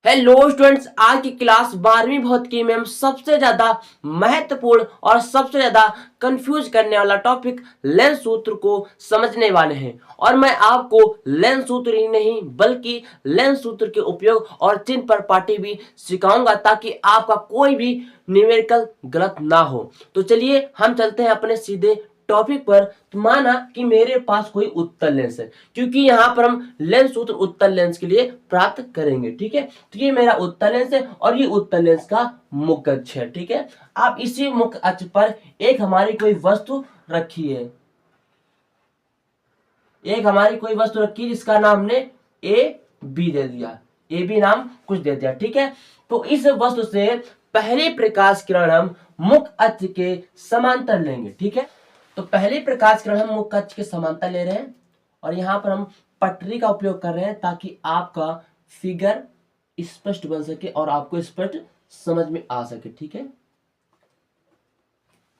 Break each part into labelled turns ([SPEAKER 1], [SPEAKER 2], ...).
[SPEAKER 1] Hello students, आज की class 12वीं भौतिकी में हम सबसे ज्यादा महत्वपूर्ण और सबसे ज्यादा कंफ्यूज करने वाला टॉपिक लेंस सूत्र को समझने वाले हैं। और मैं आपको लेंस सूत्र ही नहीं बल्कि लेंस सूत्र के उपयोग और चिन्ह पर पाठी भी सिखाऊंगा ताकि आपका कोई भी न्यूमेरिकल गलत ना हो। तो चलिए हम चलते हैं अपने सीधे टॉपिक पर। तो माना कि मेरे पास कोई उत्तल लेंस है, क्योंकि यहाँ पर हम लेंस सूत्र उत्तल लेंस के लिए प्राप्त करेंगे। ठीक है, तो ये मेरा उत्तल लेंस है और ये उत्तल लेंस का मुख्य अक्ष है। ठीक है, आप इसी मुख्य अक्ष पर एक हमारी कोई वस्तु रखी है, जिसका नाम हमने ए बी दे दिया, ए बी नाम कुछ दे दिया। ठीक है, तो इस वस्तु से पहली प्रकाश किरण हम मुख्य अक्ष के समांतर लेंगे। ठीक है, तो पहली प्रकाश किरण हम मुख्य अक्ष के समांतर ले रहे हैं और यहां पर हम पटरी का उपयोग कर रहे हैं ताकि आपका फिगर स्पष्ट बन सके और आपको स्पष्ट समझ में आ सके। ठीक है,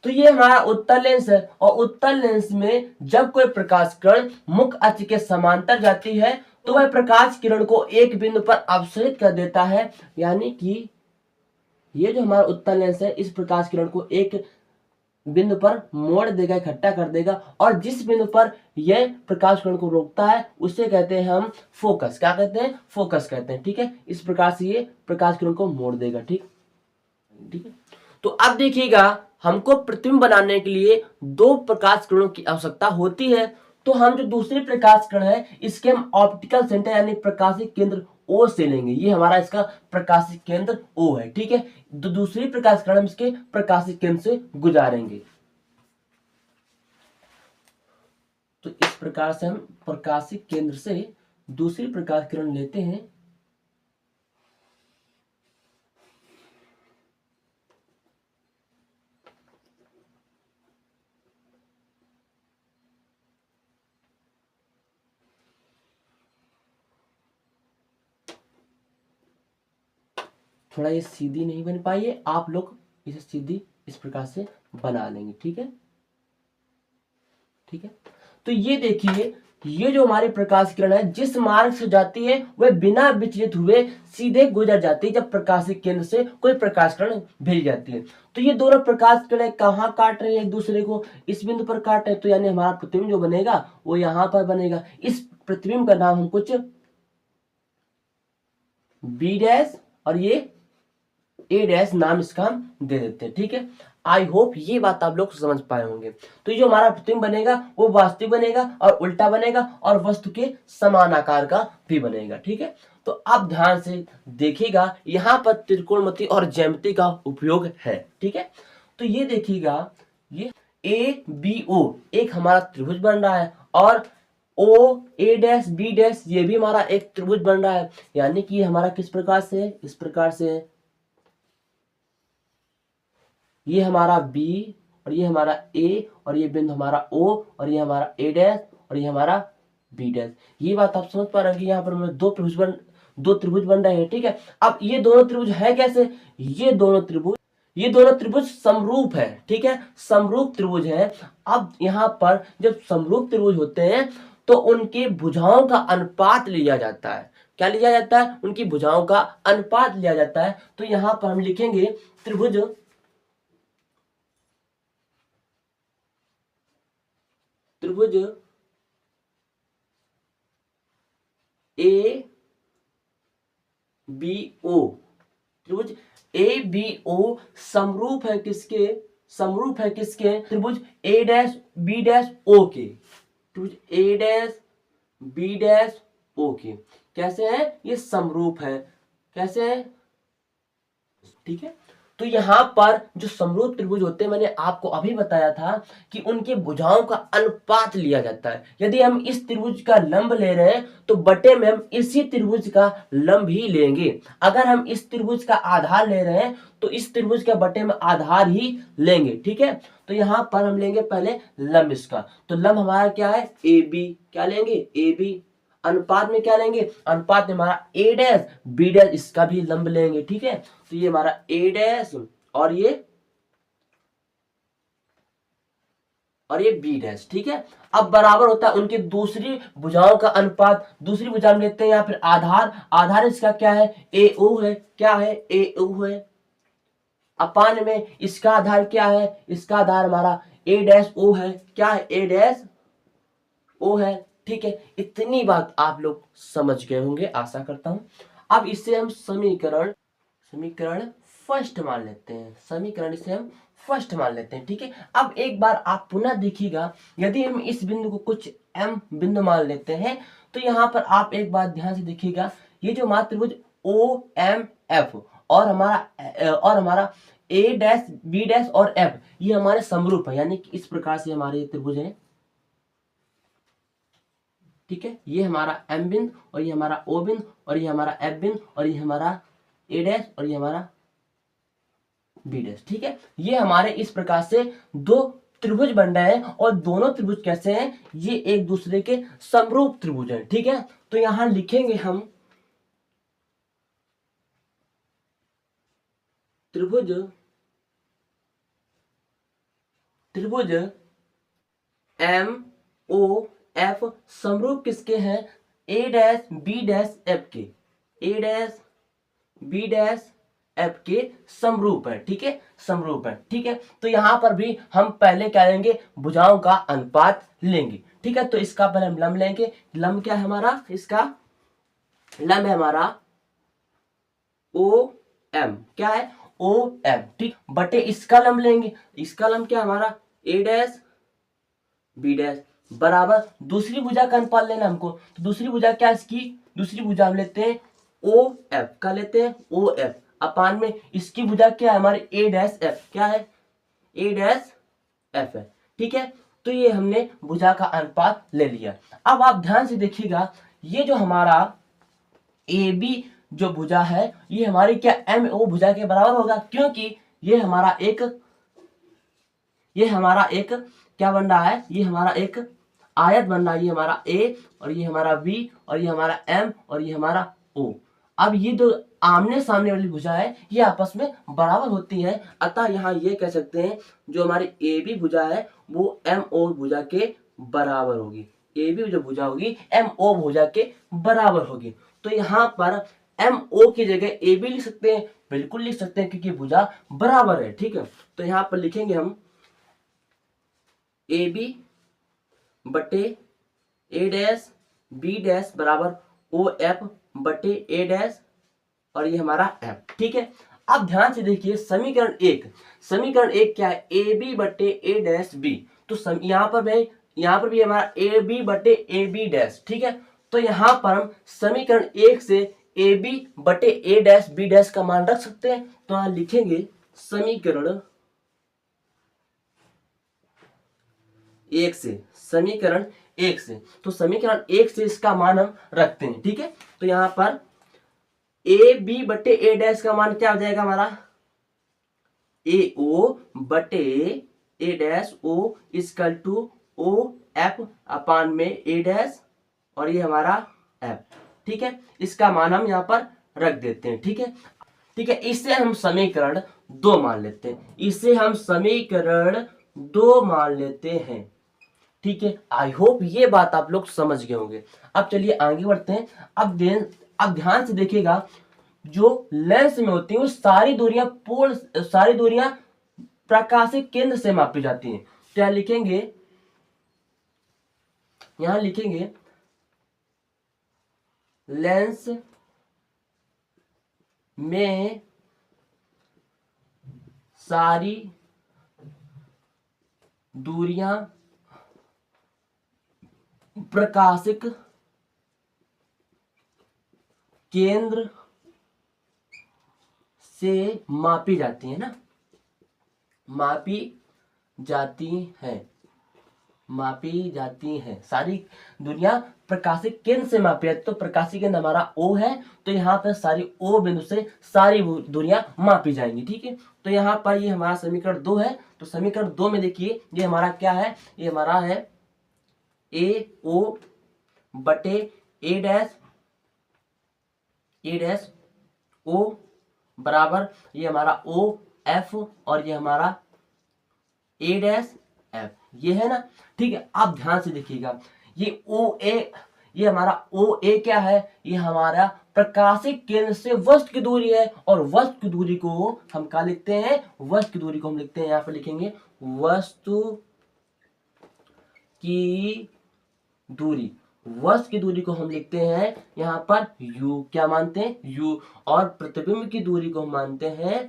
[SPEAKER 1] तो ये हमारा उत्तल लेंस है और उत्तल लेंस में जब कोई प्रकाश किरण मुख्य अक्ष के समांतर जाती है तो वह प्रकाश किरण को एक बिंदु पर अपसरित कर देता है। यानी कि ये जो हमारा उत्तल लेंस है इस प्रकाश किरण को एक बिंदु पर मोड़ देगा, इकट्ठा कर देगा, और जिस बिंदु पर यह प्रकाश किरण को रोकता है उसे कहते हैं हम फोकस। क्या कहते हैं? फोकस कहते हैं। ठीक है, इस प्रकार से ये प्रकाश किरण को मोड़ देगा। ठीक है, तो अब देखिएगा, हमको प्रतिबिंब बनाने के लिए दो प्रकाश किरणों की आवश्यकता होती है। तो हम जो दूसरी प्रकाश किरण है इसके हम ऑप्टिकल सेंटर यानी प्रकाशिक केंद्र ओ से लेंगे। ये हमारा इसका प्रकाशिक केंद्र ओ है। ठीक है, तो दूसरी प्रकाश किरण हम इसके प्रकाशिक केंद्र से गुजारेंगे। तो इस प्रकार से हम प्रकाशिक केंद्र से दूसरी प्रकाश किरण लेते हैं। थोड़ा ये सीधी नहीं बन पाई है, आप लोग इसे सीधी इस प्रकार से बना लेंगे। ठीक है, ठीक है, तो ये देखिए, ये जो हमारी प्रकाश किरण है जिस मार्ग से जाती है वह बिना विचलित हुए सीधे गुजर जाती है जब प्रकाशिक केंद्र से कोई प्रकाश किरण भेज जाती है। तो ये दोनों प्रकाश किरण कहाँ काट रहे हैं? एक दूसरे को इस बिंदु पर काट रहे हैं। तो यानी हमारा प्रतिबिंब जो बनेगा वो यहाँ पर बनेगा। इस प्रतिबिंब का नाम हम कुछ बी डैश और ये ए डैश नाम इसका हम दे देते हैं। ठीक है, आई होप ये बात आप लोग समझ पाए होंगे। तो ये जो हमारा प्रतिबिंब बनेगा वो वास्तविक बनेगा और उल्टा बनेगा और वस्तु के समान आकार का भी बनेगा। ठीक है, तो आप ध्यान से देखिएगा, यहाँ पर त्रिकोणमिति और ज्यामिति का उपयोग है। ठीक है, तो ये देखिएगा, ये ए बी ओ एक हमारा त्रिभुज बन रहा है और ओ ए डैश बी डैश ये भी हमारा एक त्रिभुज बन रहा है। यानी कि हमारा किस प्रकार से है? इस प्रकार से है। ये हमारा B और ये हमारा A और ये बिंदु हमारा O और ये हमारा A डैश और ये हमारा B डैश। ये बात आप समझ पा रहे हैं कि यहाँ पर हमें दो त्रिभुज बन रहे हैं। ठीक है, अब ये दोनों त्रिभुज है कैसे? ये दोनों त्रिभुज समरूप है। ठीक है, समरूप त्रिभुज है। अब यहाँ पर जब समरूप त्रिभुज होते हैं तो उनकी भुजाओं का अनुपात लिया जाता है। क्या लिया जाता है? उनकी भुजाओं का अनुपात लिया जाता है। तो यहाँ पर हम लिखेंगे त्रिभुज ए बी ओ, त्रिभुज ए बी ओ समरूप है किसके? त्रिभुज ए डैश बी डैश ओ के। त्रिभुज ए डैश बी डैश ओ के कैसे है? ये समरूप है। कैसे है? ठीक है, तो यहां पर जो समरूप त्रिभुज होते हैं मैंने आपको अभी बताया था कि उनके भुजाओं का अनुपात लिया जाता है। यदि हम इस त्रिभुज का लंब ले रहे हैं तो बटे में हम इसी त्रिभुज का लंब ही लेंगे। अगर हम इस त्रिभुज का आधार ले रहे हैं तो इस त्रिभुज का बटे में आधार ही लेंगे। ठीक है, तो यहां पर हम लेंगे पहले लंब इसका। तो लंब हमारा क्या है? A B. क्या लेंगे? A B. अनुपात में क्या लेंगे? अनुपात में हमारा ए डैश बी डैश, इसका भी लंब लेंगे। ठीक है, तो ये हमारा ए डैश और ये और ये बी डैश, ठीक है। अब बराबर होता है उनकी दूसरी भुजाओं का अनुपात, दूसरी भुजा में लेते हैं या फिर आधार, आधार इसका क्या है, ए ओ है, क्या है, ए ओ है, अपान में इसका आधार क्या है, इसका आधार हमारा ए डैश ओ है, क्या है, ए डैश ओ है, ठीक है। इतनी बात आप लोग समझ गए होंगे आशा करता हूं। अब इसे हम समीकरण समीकरण फर्स्ट मान लेते हैं, समीकरण इसे हम फर्स्ट मान लेते हैं, ठीक है। अब एक बार आप पुनः देखिएगा, यदि हम इस बिंदु को कुछ m बिंदु मान लेते हैं तो यहाँ पर आप एक बात ध्यान से देखिएगा, ये जो हमारा त्रिभुज ओ एम एफ और हमारा ए डैश बी डैश और एफ ये हमारे समरूप है, यानी कि इस प्रकार से हमारे ये त्रिभुज है, ठीक है। ये हमारा एम बिंदु और ये हमारा ओ बिंदु और ये हमारा एफ बिंदु और ये हमारा ए डैश और ये हमारा बी डैश, ठीक है। ये हमारे इस प्रकार से दो त्रिभुज बन रहे हैं और दोनों त्रिभुज कैसे हैं, ये एक दूसरे के समरूप त्रिभुज हैं, ठीक है। तो यहां लिखेंगे हम त्रिभुज त्रिभुज एम ओ एफ समरूप किसके हैं, ए डैश बी डैश एफ के, ए डैश बी डैश एफ के समरूप है, ठीक है, समरूप है, ठीक है। तो यहां पर भी हम पहले क्या लेंगे, भुजाओं का अनुपात लेंगे, ठीक है। तो इसका पहले हम लंब लेंगे, लंब क्या है हमारा, इसका लंब है हमारा ओ एम, क्या है, ओ एम, ठीक, बटे इसका लंब लेंगे, इसका लंब क्या हमारा ए डैश बी डैश बराबर दूसरी भुजा का अनुपात लेना हमको, तो दूसरी भुजा क्या इसकी, दूसरी भुजा हम लेते हैं ओ एफ का, लेते हैं ओ एफ अपान में इसकी भुजा क्या है हमारे ए डैश एफ, क्या है, ए डैश एफ है, ठीक है। तो ये हमने भुजा का अनुपात ले लिया। अब आप ध्यान से देखिएगा, ये जो हमारा ए बी जो भुजा है ये हमारी क्या एम ओ भुजा के बराबर होगा, क्योंकि ये हमारा एक क्या बन रहा है, ये हमारा एक आयत बन रहा है, ये हमारा ए और ये हमारा बी और ये हमारा एम और ये हमारा ओ। अब ये दो आमने सामने वाली भुजा है ये आपस में बराबर होती हैं, अतः यहाँ ये कह सकते हैं जो हमारी ए बी भुजा है वो एम ओ भुजा के बराबर होगी, ए बी जो भुजा होगी एम ओ भुजा के बराबर होगी। तो यहाँ पर एम ओ की जगह ए बी लिख सकते हैं, बिल्कुल लिख सकते हैं क्योंकि भुजा बराबर है, ठीक है। तो यहाँ पर लिखेंगे हम ए बी बटे ए डैश बी डैश बराबर ओ एफ बटे ए डैश और ये हमारा एफ, ठीक है। अब ध्यान से देखिए समीकरण एक क्या है, ए बी बटे ए डैश बी, तो यहाँ पर भी हमारा ए बी बटे ए बी डैश, ठीक है। तो यहाँ पर हम समीकरण एक से ए बी बटे ए डैश बी डैश का मान रख सकते हैं, तो यहाँ लिखेंगे समीकरण एक से, तो समीकरण एक से इसका मान हम रखते हैं, ठीक है। तो यहां पर ए बी बटे ए डैश का मान क्या हो जाएगा हमारा, ए ओ बटे A dash O equal to O F upon में ए डैश और ये हमारा एफ, ठीक है। इसका मान हम यहाँ पर रख देते हैं, ठीक है, ठीक है। इससे हम समीकरण 2 मान लेते हैं, ठीक है। आई होप ये बात आप लोग समझ गए होंगे। अब चलिए आगे बढ़ते हैं। अब ध्यान से देखिएगा, जो लेंस में होती है वो सारी दूरियां प्रकाशिक केंद्र से मापी जाती हैं। तो यहां लिखेंगे लेंस में सारी दूरियां प्रकाशिक केंद्र से मापी जाती है ना, मापी जाती हैं सारी दूरियां प्रकाशिक केंद्र से मापी जाती। तो प्रकाशिक केंद्र हमारा O है, तो यहाँ पर सारी O बिंदु से सारी दूरियां मापी जाएंगी, ठीक है। तो यहाँ पर ये हमारा समीकरण 2 है। तो समीकरण 2 में देखिए ये हमारा क्या है, ये हमारा है ए ओ बटे ए डैश ओ बराबर ये हमारा ओ एफ और ये हमारा ए डैश एफ, ये है ना। ठीक है, आप ध्यान से देखिएगा, ये ओ ए, ये हमारा ओ ए क्या है, ये हमारा प्रकाशिक केंद्र से वस्तु की दूरी है, और वस्तु की दूरी को हम क्या लिखते हैं, वस्तु की दूरी को हम लिखते हैं, यहां पर लिखेंगे वस्तु की दूरी, वस्तु की दूरी को हम लिखते हैं यहां पर u, क्या मानते हैं u, और प्रतिबिंब की दूरी को हम मानते हैं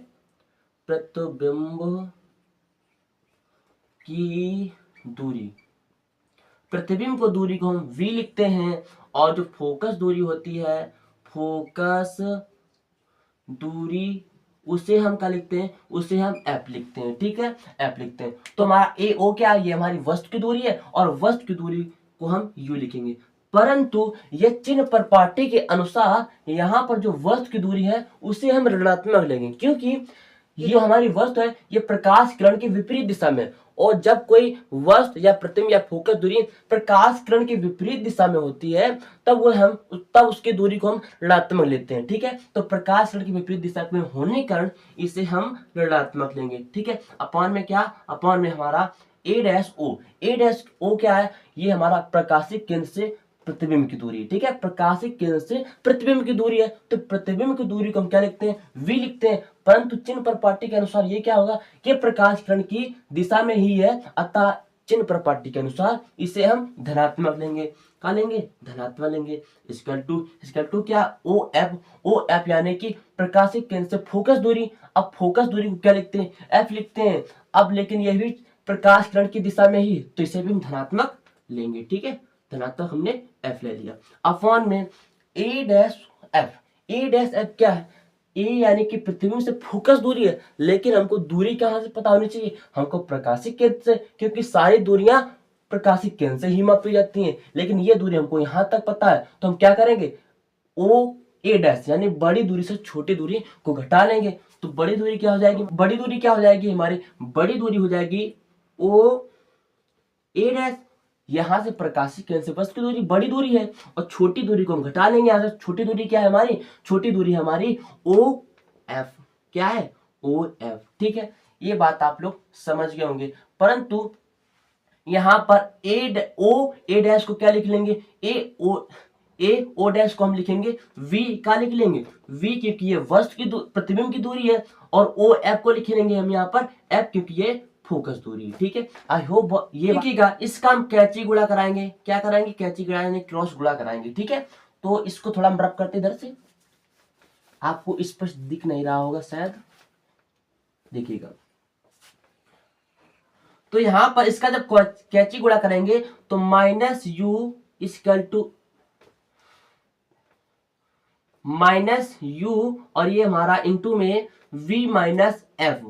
[SPEAKER 1] प्रतिबिंब की दूरी, प्रतिबिंब को दूरी को हम v लिखते हैं, और जो फोकस दूरी होती है, फोकस दूरी, उसे हम क्या लिखते हैं, उसे हम f लिखते हैं। ठीक है, f लिखते हैं। तो हमारा ए ओ क्या है, ये हमारी वस्तु की दूरी है, और वस्तु की दूरी को हम u लिखेंगे। परंतु यह चिन्ह पर पाटी के अनुसार यहाँ पर जो वस्तु की दूरी है उसे हम ऋणात्मक लेंगे, क्योंकि ये हमारी वस्तु है, ये प्रकाश किरण के विपरीत दिशा में, और जब कोई वस्तु या प्रतिबिंब या फोकस दूरी प्रकाश किरण के विपरीत दिशा में होती है, तब उसकी दूरी को हम ऋणात्मक लेते हैं। ठीक है, तो प्रकाश किरण की विपरीत दिशा में होने के कारण इसे हम ऋणात्मक लेंगे। ठीक है, अपान में क्या, अपान में हमारा ए डैश ओ, ए डैश ओ क्या है, ये हमारा प्रकाशिक केंद्र से प्रतिबिंब की दूरी। ठीक है, प्रकाशिक केंद्र से प्रतिबिंब की दूरी है, तो प्रतिबिंब की दूरी को हम क्या लिखते हैं, v लिखते हैं। परंतु चिन्ह पर पाटी के अनुसार ये क्या होगा, कि प्रकाश किरण की दिशा में ही है, अतः चिन्ह पर पाटी के अनुसार इसे हम धनात्मक लेंगे। क्या लेंगे, धनात्मक लेंगे। इक्वल टू क्या, ओ एफ यानी कि प्रकाशिक केंद्र से फोकस दूरी। अब फोकस दूरी को क्या लिखते हैं, एफ लिखते हैं। अब लेकिन यह भी प्रकाश किरण की दिशा में ही, तो इसे भी हम धनात्मक लेंगे। ठीक है, धनात्मक हमने एफ ले लिया। अपॉन में A dash F, A dash F क्या है, ए यानी कि प्रतिबिंब से फोकस दूरी है, लेकिन हमको दूरी कहां से पता होनी चाहिए, हमको प्रकाशिक केंद्र से, क्योंकि सारी दूरियां प्रकाशिक केंद्र से ही मापी जाती हैं, लेकिन ये दूरी हमको यहां तक पता है, तो हम क्या करेंगे, ओ ए डैश यानी बड़ी दूरी से छोटी दूरी को घटा लेंगे। तो बड़ी दूरी क्या हो जाएगी, बड़ी दूरी क्या हो जाएगी हमारी, बड़ी दूरी हो जाएगी ओ ए डैश, यहां से प्रकाशिक केंद्र से वस्तु की दूरी बड़ी दूरी है, और छोटी दूरी को हम घटा लेंगे यहां से। छोटी दूरी क्या है हमारी, छोटी दूरी हमारी ओ एफ, क्या है, ओ एफ। ठीक है, ये बात आप लोग समझ गए होंगे। परंतु यहां पर ए डैश को क्या लिख लेंगे, ए ओ डैश को हम लिखेंगे v, क्या लिख लेंगे v, क्योंकि ये वस्तु की प्रतिबिंब की दूरी है, और ओ एफ को लिख लेंगे हम यहाँ पर f, क्योंकि ये फोकस दूरी। ठीक है, आई होप ये देखिएगा, इसका हम कैची गुणा कराएंगे, क्या कराएंगे, कैची गुणा यानी क्रॉस गुणा कराएंगे। ठीक है, तो इसको थोड़ा हम रब करते इधर से, आपको स्पष्ट दिख नहीं रहा होगा शायद, देखिएगा। तो यहां पर इसका जब कैची गुणा करेंगे तो minus U equal to minus U, और ये हमारा इंटू में v minus F,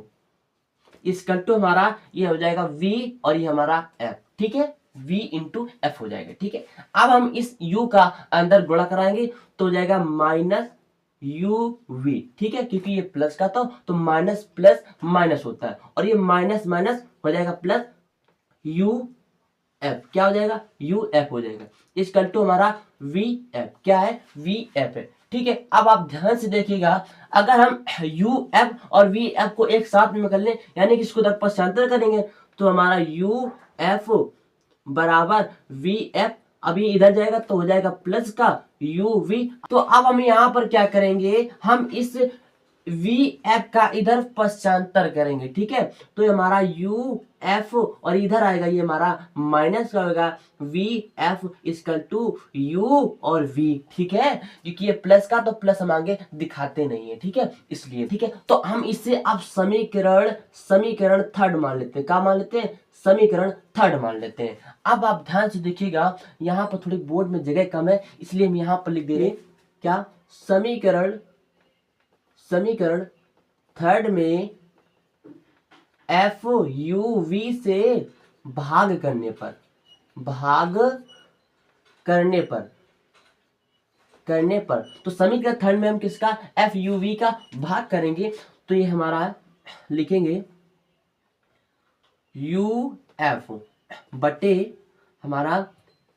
[SPEAKER 1] equal to हमारा ये हो जाएगा v, और ये हमारा f। ठीक है, v इंटू एफ हो जाएगा। ठीक है, अब हम इस u का अंदर गुणा कराएंगे तो हो जाएगा माइनस यू वी। ठीक है, क्योंकि ये प्लस का था तो माइनस प्लस माइनस होता है, और ये माइनस माइनस हो जाएगा प्लस यू एफ, क्या हो जाएगा, यू एफ हो जाएगा। इक्वल टू हमारा वी एफ, क्या है, वी एफ है। ठीक है, अब आप ध्यान से देखिएगा, अगर हम यू एफ और वी एफ को एक साथ में कर लें, यानी कि इसको पक्षांतर करेंगे, तो हमारा यू एफ बराबर वी एफ, अभी इधर जाएगा तो हो जाएगा प्लस का यू वी। तो अब हम यहाँ पर क्या करेंगे, हम इस वी एफ का इधर पश्चांतर करेंगे। ठीक है, तो ये हमारा यू एफ, और इधर आएगा ये हमारा माइनस का होगा V F equal to U और वी। ठीक है, क्योंकि ये प्लस का तो प्लस हम आगे दिखाते नहीं है, ठीक है, इसलिए। ठीक है, तो हम इससे अब समीकरण थर्ड मान लेते हैं। क्या मान लेते हैं, समीकरण थर्ड मान लेते हैं। अब आप ध्यान से देखिएगा, यहाँ पर थोड़ी बोर्ड में जगह कम है, इसलिए हम यहाँ पर लिख दे रहे हैं क्या, समीकरण थर्ड में एफ यू वी से भाग करने पर तो समीकरण थर्ड में हम किसका, एफ यू वी का भाग करेंगे, तो ये हमारा लिखेंगे यू एफ बटे हमारा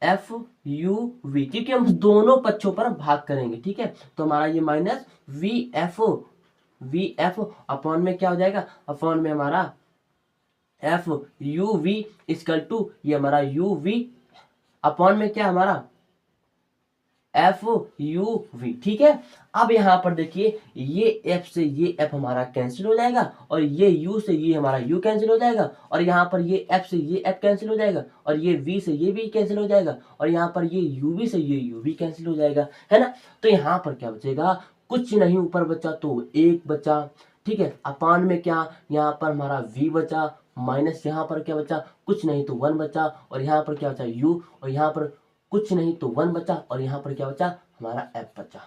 [SPEAKER 1] एफ यू वी, क्योंकि हम दोनों पक्षों पर भाग करेंगे। ठीक है, तो हमारा ये माइनस वी एफ अपॉन में क्या हो जाएगा, अपॉन में हमारा F U V equal to ये हमारा यू वी अपॉन में क्या हमारा एफ यू वी, ठीक है। अब यहाँ पर देखिए ये एफ से ये एफ हमारा कैंसिल हो जाएगा और ये यू से ये हमारा यू कैंसिल हो जाएगा और यहाँ पर ये एफ से ये एफ कैंसिल हो जाएगा और ये वी से ये वी कैंसिल हो जाएगा और यहाँ पर ये यू वी से ये यू वी कैंसिल हो जाएगा, है ना। तो यहाँ पर क्या बचेगा, कुछ नहीं ऊपर बचा तो एक बचा, ठीक है। अपान में क्या, यहाँ पर हमारा v बचा माइनस यहाँ पर क्या बचा, कुछ नहीं तो 1 बचा और यहाँ पर क्या बचा u और यहाँ पर कुछ नहीं तो 1 बचा और यहाँ पर क्या बचा हमारा f बचा,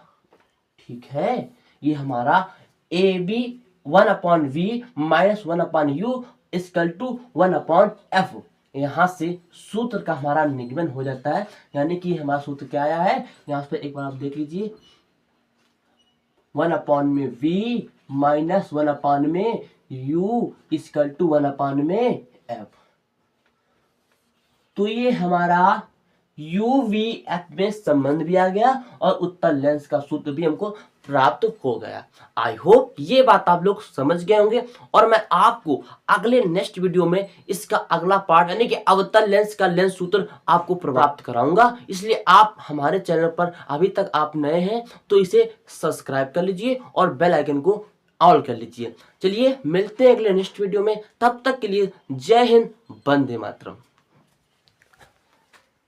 [SPEAKER 1] ठीक है। ये हमारा A B 1/v minus 1/u equal to 1/f, यहाँ से सूत्र का हमारा निगमन हो जाता है, यानी कि हमारा सूत्र क्या आया है यहाँ पे एक बार आप देख लीजिए 1/v minus 1/u equal to 1/f। तो ये हमारा UVF में संबंध भी आ गया और उत्तल लेंस का सूत्र भी हमको प्राप्त हो गया। आई होप ये बात आप लोग समझ गए होंगे और मैं आपको अगले नेक्स्ट वीडियो में इसका अगला पार्ट यानी कि अवतल लेंस का लेंस सूत्र आपको प्राप्त कराऊंगा। इसलिए आप हमारे चैनल पर अभी तक आप नए हैं तो इसे सब्सक्राइब कर लीजिए और बेल आइकन को ऑल कर लीजिए। चलिए मिलते हैं अगले नेक्स्ट वीडियो में, तब तक के लिए जय हिंद, वंदे मातरम।